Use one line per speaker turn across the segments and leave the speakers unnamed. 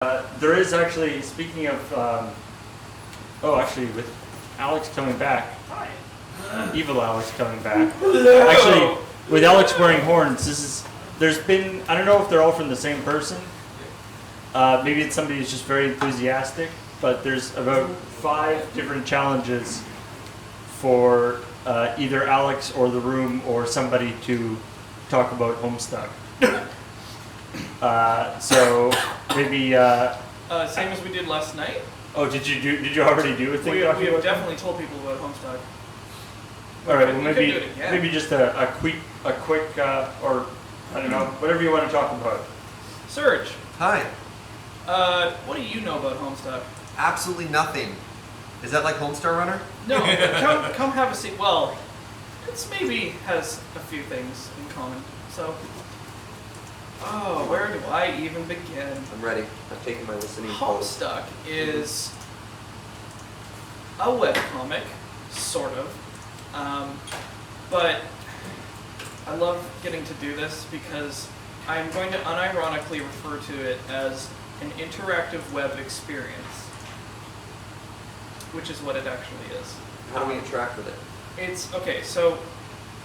There is actually, speaking of, with Alex coming back, evil Alex coming back.
Hello.
Actually, with Alex wearing horns, there's been, I don't know if they're all from the same person. Maybe it's somebody who's just very enthusiastic, but there's about 5 different challenges for either Alex or the room or somebody to talk about Homestuck. So maybe.
Same as we did last night.
Oh, did you already do a thing?
We
talking
have
about
definitely told people about Homestuck.
All right. Well, maybe just a quick, or I don't know, whatever you want to talk about.
Serge.
Hi.
What do you know about Homestuck?
Absolutely nothing. Is that like Homestar Runner?
No, come have a seat. Well, it's maybe has a few things in common. So, where do I even begin?
I'm ready. I've taken my listening post.
Homestuck is a webcomic, sort of. But I love getting to do this because I'm going to unironically refer to it as an interactive web experience, which is what it actually is.
How do we interact with it?
It's, okay, so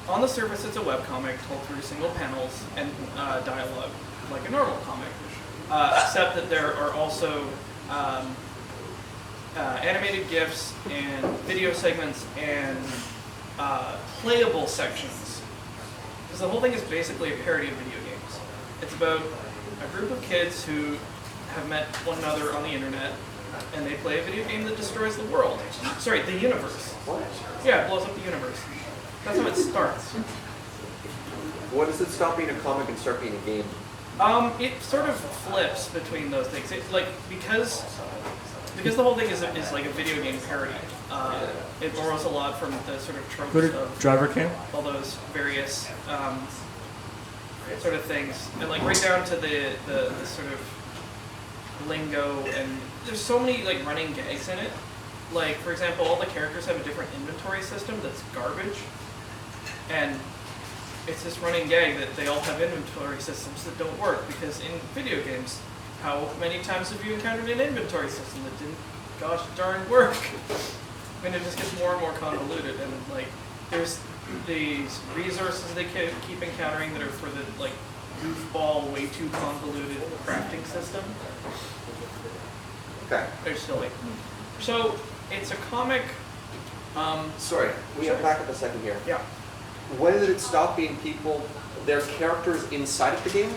on the surface it's a webcomic told through single panels and dialogue, like a normal comic, except that there are also animated GIFs and video segments and playable sections. Because the whole thing is basically a parody of video games. It's about a group of kids who have met one another on the internet, and they play a video game that destroys the world. Sorry, the universe.
What?
Yeah, it blows up the universe. That's how it starts.
When does it stop being a comic and start being a game?
It sort of flips between those things. It's like because the whole thing is like a video game parody. It borrows a lot from the sort of tropes of
driver cam.
all those various sort of things, and like right down to the sort of lingo, and there's so many like running gags in it. Like, for example, all the characters have a different inventory system that's garbage, and it's this running gag that they all have inventory systems that don't work, because in video games, how many times have you encountered an inventory system that didn't gosh darn work? And it just gets more and more convoluted, and like there's these resources they keep encountering that are for the like goofball, way too convoluted crafting system.
Okay.
They're silly. So it's a comic.
Sorry, we
Sure.
back up a second here.
Yeah.
When did it stop being their characters inside of the game?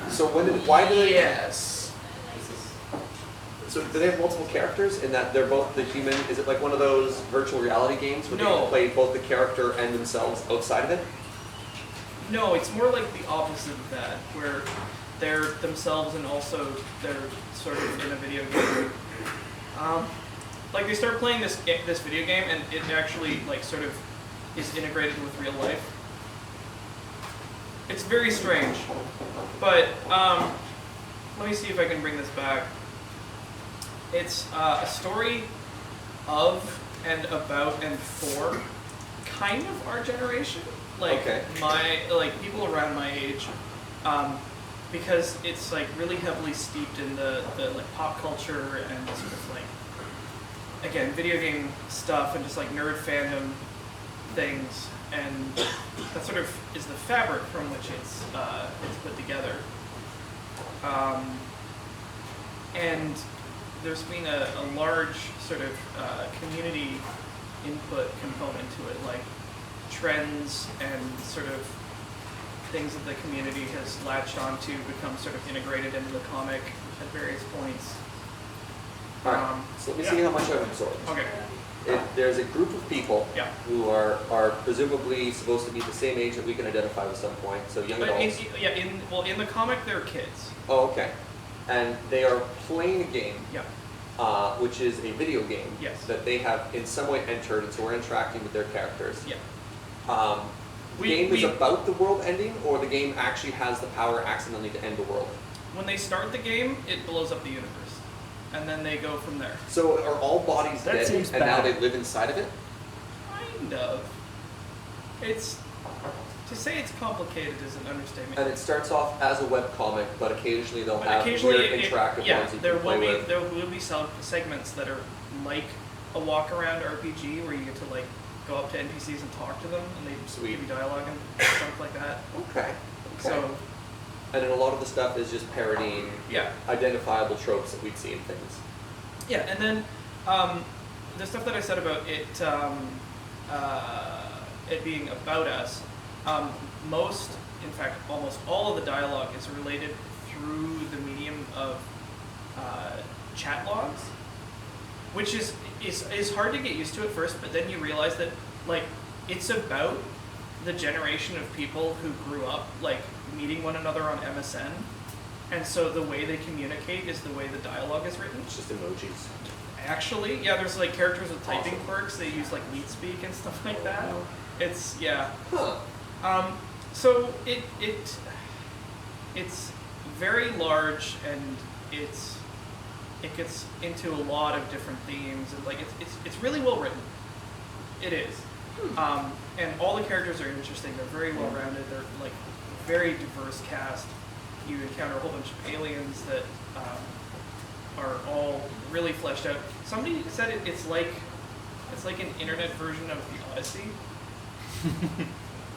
So why do they?
Yes.
So do they have multiple characters in that they're both the human? Is it like one of those virtual reality games where
No.
they play both the character and themselves outside of it?
No, it's more like the opposite of that, where they're themselves and also they're sort of in a video game. Like they start playing this video game, and it actually like sort of is integrated with real life. It's very strange, but let me see if I can bring this back. It's a story of and about and for kind of our generation, like
Okay.
people around my age, because it's like really heavily steeped in the like pop culture and sort of like, again, video game stuff and just like nerd fandom things, and that sort of is the fabric from which it's put together. And there's been a large sort of community input component to it, like trends and sort of things that the community has latched onto become sort of integrated into the comic at various points.
Alright, so let me see how much I've absorbed.
Okay.
There's a group of people
Yeah.
who are presumably supposed to be the same age that we can identify with some point, so young
But
adults.
in the comic they're kids.
Oh, okay. And they are playing a game,
Yeah.
which is a video game
Yes.
that they have in some way entered, and so we're interacting with their characters.
Yeah.
The game is about the world ending, or the game actually has the power accidentally to end the world?
When they start the game, it blows up the universe, and then they go from there.
So are all bodies
That
dead,
seems
and now
bad.
they live inside of it?
Kind of. It's To say it's complicated is an understatement.
And it starts off as a webcomic, but occasionally they'll
But
have
occasionally
weird interactive ones you
there
can play
will be
with.
there will be some segments that are like a walk around RPG where you get to like go up to NPCs and talk to them, and they
Sweet.
give you dialogue and stuff like that.
Okay.
So
And then a lot of the stuff is just parodying
yeah,
identifiable tropes that we'd see in things.
yeah, and then the stuff that I said about it it being about us. Most, in fact, almost all of the dialogue is related through the medium of chat logs, which is hard to get used to at first, but then you realize that like it's about the generation of people who grew up like meeting one another on MSN, and so the way they communicate is the way the dialogue is written.
It's just emojis.
Actually, yeah, there's like characters with typing
Awesome.
quirks. They use like leet speak and stuff like that. It's yeah.
Huh.
So it's very large, and it gets into a lot of different themes, and like it's really well written. It is. And all the characters are interesting. They're very well rounded. They're like very diverse cast. You encounter a whole bunch of aliens that are all really fleshed out. Somebody said it's like an internet version of the Odyssey,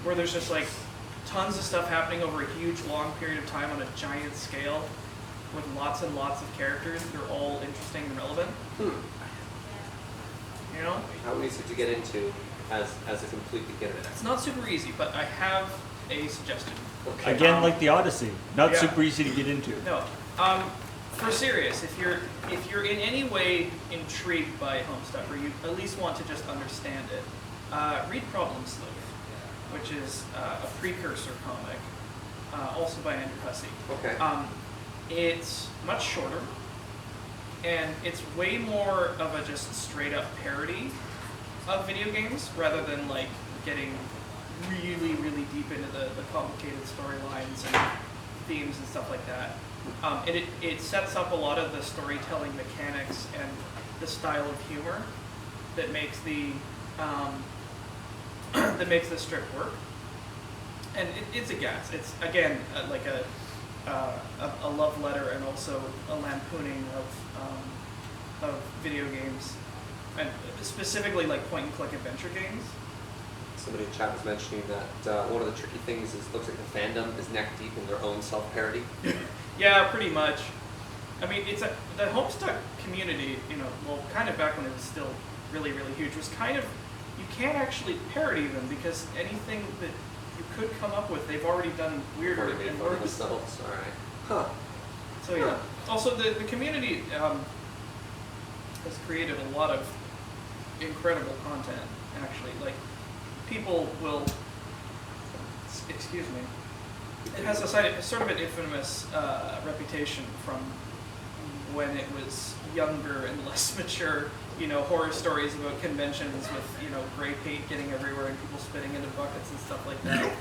where there's just like tons of stuff happening over a huge, long period of time on a giant scale, with lots and lots of characters. They're all interesting and relevant. You know,
How easy to get into as a complete beginner?
it's not super easy, but I have a suggestion.
Okay.
Again, like the Odyssey, not
Yeah.
super easy to get into.
No, for serious, if you're in any way intrigued by Homestuck, or you at least want to just understand it, read Problem Sleuth, which is a precursor comic, also by Andrew Hussey.
Okay.
It's much shorter, and it's way more of a just straight up parody of video games, rather than like getting really, really deep into the complicated storylines and themes and stuff like that. It sets up a lot of the storytelling mechanics and the style of humor that makes the strip work. And it's a gas. It's again like a love letter, and also a lampooning of video games, and specifically like point and click adventure games.
Somebody in chat was mentioning that one of the tricky things is it looks like the fandom is neck deep in their own self-parody.
Yeah, pretty much. I mean, the Homestuck community, you know, well, kind of back when it was still really, really huge, was kind of, you can't actually parody them, because anything that you could come up with, they've already done weirder
Already made
and
fun of
worse.
themselves. All right. Huh.
So yeah. Also, the community has created a lot of incredible content. Actually, like people will. Excuse me. It has sort of an infamous reputation from when it was younger and less mature. You know, horror stories about conventions with, you know, gray paint getting everywhere and people spitting into buckets and stuff like that.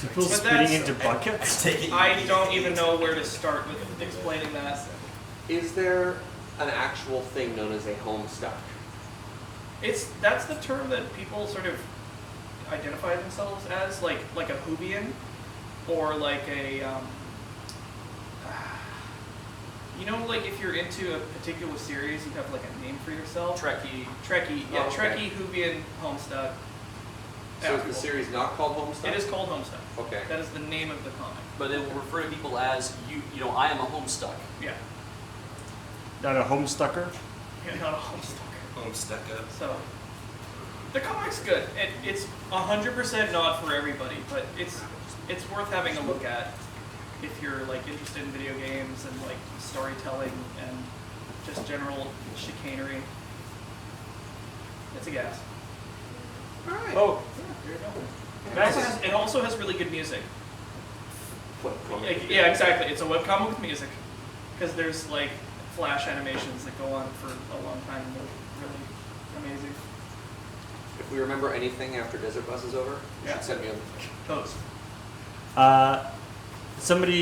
People
but
spitting
that's-
into buckets?
I don't even know where to start with explaining that.
Is there an actual thing known as a Homestuck?
That's the term that people sort of identify themselves as, like a Whovian, or like a you know, like if you're into a particular series, you have like a name for yourself.
Trekkie.
Yeah,
Oh, okay.
Trekkie, Whovian, Homestuck.
So is the series not called Homestuck?
It is called Homestuck.
Okay.
That is the name of the comic.
But it will refer to people as you know, I am a Homestuck.
Yeah.
Not a Homestucker?
Yeah, not a Homestuck.
Homestuck.
So, the comic's good. It's 100% not for everybody, but it's worth having a look at if you're like interested in video games and like storytelling and just general chicanery. It's a gas.
All right.
Oh,
There you go.
nice.
It also has really good music.
Webcomic.
Yeah, exactly. It's a webcomic with music, because there's like flash animations that go on for a long time, and they're really amazing.
If we remember anything after Desert Bus is over, you
Yeah.
should send me a
Toast.
Somebody